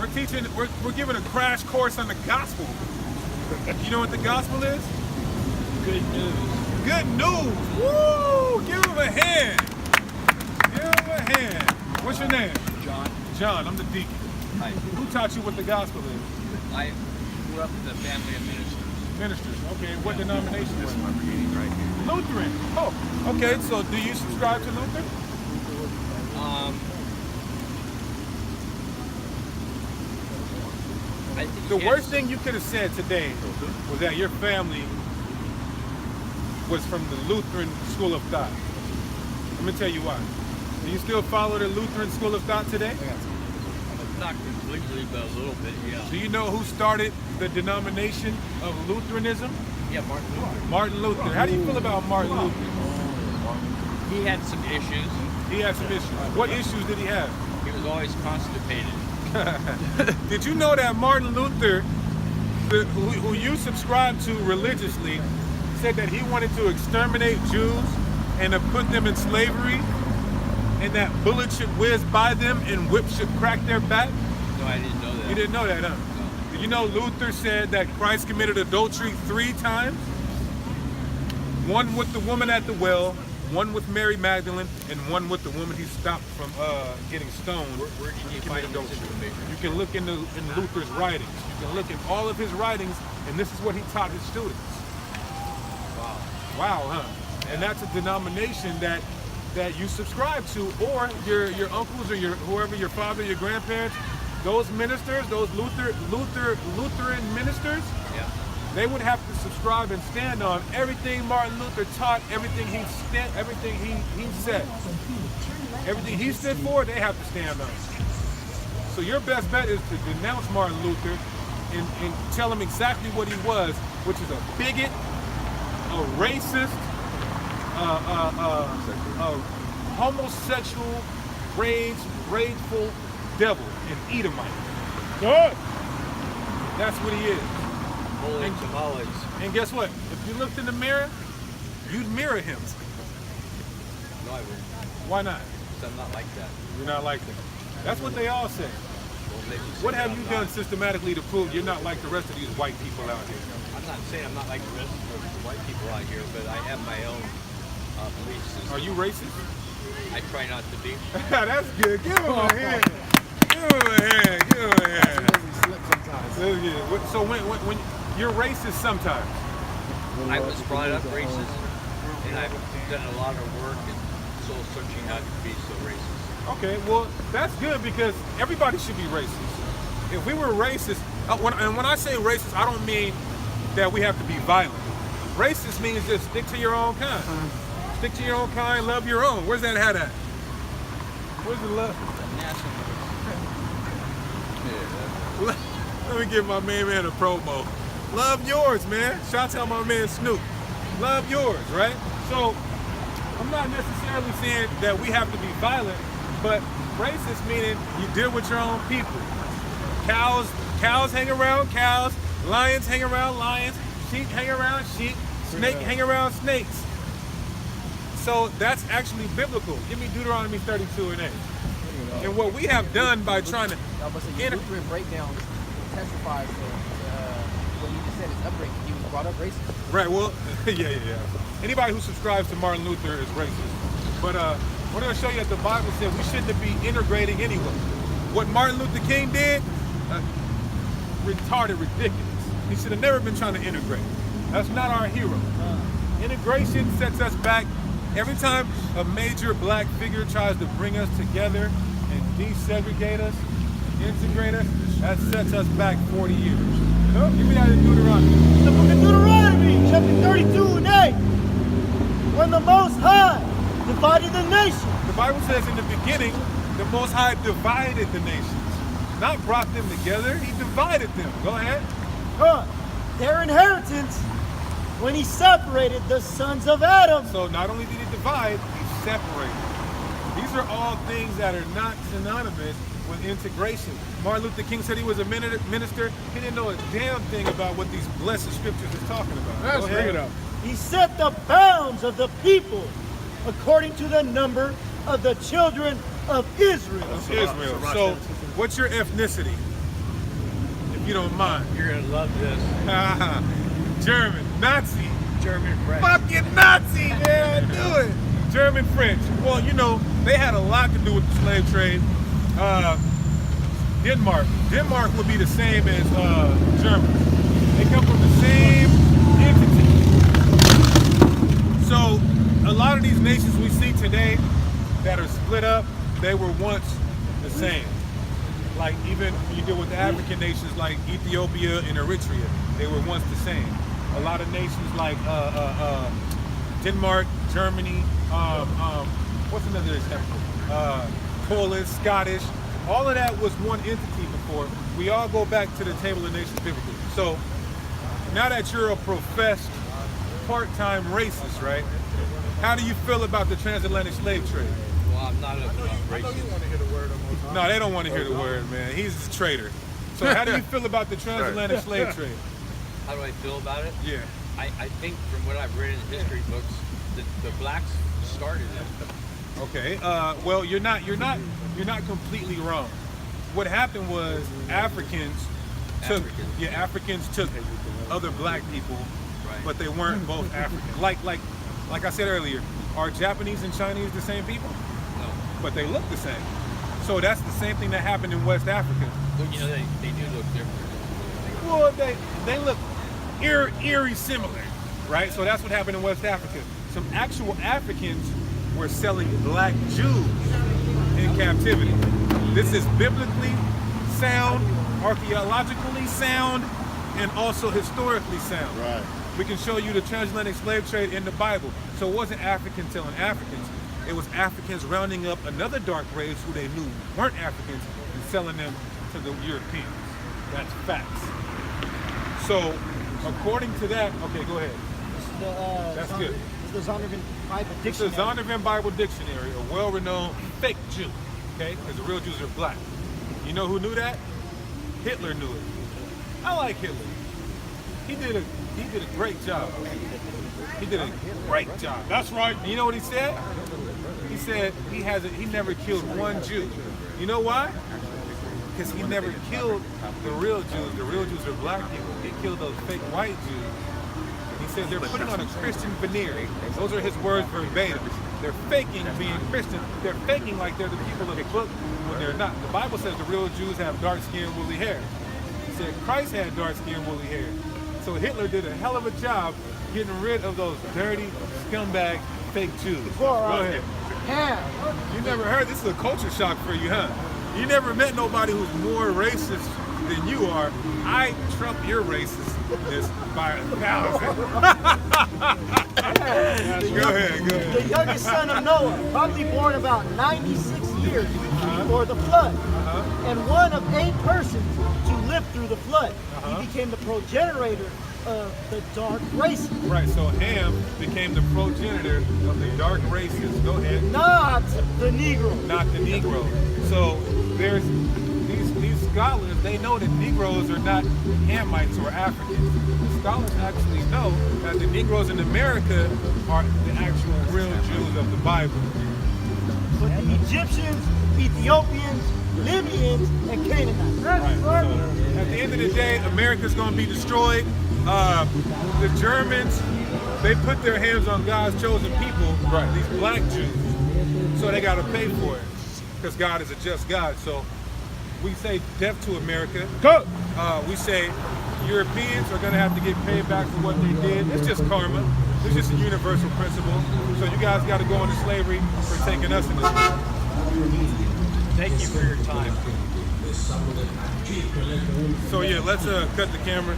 We're giving a crash course on the gospel. You know what the gospel is? Good news. Good news. Woo! Give him a hand. Give him a hand. What's your name? John. John, I'm the deacon. Hi. Who taught you what the gospel is? I grew up in the family of ministers. Ministers. Okay, what denomination This is is my reading right here. Lutheran. Oh, okay. So do you subscribe to Luther? I think The yes. worst thing you could have said today was that your family was from the Lutheran school of thought. Let me tell you why. Do you still follow the Lutheran school of thought today? Not completely, but a little bit, yeah. Do you know who started the denomination of Lutheranism? Yeah, Martin Luther. Martin Luther. How do you feel about Martin Luther? He had some issues. He had some issues. What issues did he have? He was always constipated. Did you know that Martin Luther, who you subscribe to religiously, said that he wanted to exterminate Jews and to put them in slavery, and that bullets should whiz by them and whips should crack their back? No, I didn't know that. You didn't know that, huh? No. Did you know Luther said that Christ committed adultery 3 times? One with the woman at the well, one with Mary Magdalene, and one with the woman he stopped from getting stoned. Where did you He find committed this adultery. information? You can look in Luther's writings. You can look in all of his writings, and this is what he taught his students. Wow. Wow, huh? Yeah. And that's a denomination that you subscribe to, or your uncles or whoever, your father, your grandparents, those ministers, those Lutheran ministers, Yeah. they would have to subscribe and stand on everything Martin Luther taught, everything he said. Everything he stood for, they have to stand on. So your best bet is to denounce Martin Luther and tell him exactly what he was, which is a bigot, a racist, a homosexual, rageful devil, an Edomite. Good. That's what he is. Holy tamales. And guess what? If you looked in the mirror, you'd mirror him. No, I wouldn't. Why not? Because I'm not like that. You're not like that. That's what they all say. Well, maybe you say What that have I'm you done not. systematically to prove you're not like the rest of these white people out here? I'm not saying I'm not like the rest of the white people out here, but I have my own belief system. Are you racist? I try not to be. That's good. Give him a hand. Give him a hand. Give him a hand. That's good. So when you're racist sometimes. I was brought up racist, and I've done a lot of work and soul searching not to be so racist. Okay, well, that's good because everybody should be racist. If we were racist, and when I say racist, I don't mean that we have to be violent. Racist means just stick to your own kind. Stick to your own kind, love your own. Where's that hat at? Where's the love? Let me give my main man a promo. Love yours, man. Shout out my man Snoop. Love yours, right? So, I'm not necessarily saying that we have to be violent, but racist meaning you deal with your own people. Cows hang around cows, lions hang around lions, sheep hang around sheep, snake hang around snakes. So that's actually biblical. Give me Deuteronomy 32:8. And what we have done by trying to Lutheran breakdown testifies to when you just said his upbringing, he was brought up racist. Right, well, yeah. Anybody who subscribes to Martin Luther is racist. But we're going to show you that the Bible said we shouldn't be integrating anyway. What Martin Luther King did, retarded, ridiculous. He should have never been trying to integrate. That's not our hero. Integration sets us back. Every time a major black figure tries to bring us together and desegregate us, integrate us, that sets us back 40 years. Give me that in Deuteronomy. The book of Deuteronomy, chapter 32 and 8. When the Most High divided the nation. The Bible says in the beginning, the Most High divided the nations. Not brought them together, he divided them. Go ahead. Their inheritance when he separated the sons of Adam. So not only did he divide, he separated. These are all things that are not synonymous with integration. Martin Luther King said he was a minister. He didn't know a damn thing about what these blessed scriptures is talking about. Let's bring it up. He set the bounds of the people according to the number of the children of Israel. Israel. So what's your ethnicity? if you don't mind. You're gonna love this. German, Nazi, German French. fucking Nazi, man, I knew it. German, French. Well, you know, they had a lot to do with the slave trade. Denmark would be the same as Germany. They come from the same entity. So a lot of these nations we see today that are split up, they were once the same. Like even when you deal with the African nations like Ethiopia and Eritrea, they were once the same. A lot of nations like Denmark, Germany, what's another example? Polish, Scottish, all of that was one entity before. We all go back to the table of nations biblically. So now that you're a professed part-time racist, right? How do you feel about the transatlantic slave trade? Well, I'm not a racist. No, they don't want to hear the word, man. He's a traitor. So how do you feel about the transatlantic slave trade? How do I feel about it? Yeah. I think from what I've read in history books, the blacks started it. Okay. Well, you're not completely wrong. What happened was Africans took other black people, Right. but they weren't both African. Like I said earlier, are Japanese and Chinese the same people? No. But they look the same. So that's the same thing that happened in West Africa. But you know, they do look different. Well, they look eerie similar, right? So that's what happened in West Africa. Some actual Africans were selling black Jews in captivity. This is biblically sound, archaeologically sound, and also historically sound. Right. We can show you the transatlantic slave trade in the Bible. So it wasn't Africans selling Africans. It was Africans rounding up another dark race who they knew weren't Africans and selling them to the Europeans. That's facts. So according to that, okay, go ahead. That's good. This is the Zondervan Bible It's the Dictionary. Zondervan Bible Dictionary, a well-renowned fake Jew, okay? Because the real Jews are black. You know who knew that? Hitler knew it. I like Hitler. He did a great job. He did a great job. That's right. And you know what he said? He said he never killed one Jew. You know why? Because he never killed the real Jews. The real Jews are black people. He killed those fake white Jews. He said they're putting on a Christian veneer. Those are his words verbatim. They're faking being Christian. They're faking like they're the people of the book when they're not. The Bible says the real Jews have dark skin, woolly hair. He said Christ had dark skin, woolly hair. So Hitler did a hell of a job getting rid of those dirty, scumbag, fake Jews. Go ahead. You never heard, this is a culture shock for you, huh? You never met nobody who's more racist than you are. I trump your racistness by 1,000. Go ahead. The youngest son of Noah, probably born about 96 years before the flood, and one of 8 persons to live through the flood. He became the progenitor of the dark races. Right, so Ham became the progenitor of the dark races. Go ahead. Not the Negro. Not the Negro. So there's these scholars, they know that Negroes are not Hamites or Africans. The scholars actually know that the Negroes in America are the actual real Jews of the Bible. But the Egyptians, Ethiopians, Libyans, and Canaanites. Right. So at the end of the day, America's going to be destroyed. The Germans, they put their hands on God's chosen people, these black Jews. So they got to pay for it because God is a just God. So we say death to America. We say Europeans are going to have to get paid back for what they did. It's just karma. It's just a universal principle. So you guys got to go into slavery for taking us in this way. Thank you for your time. So yeah, let's cut the camera.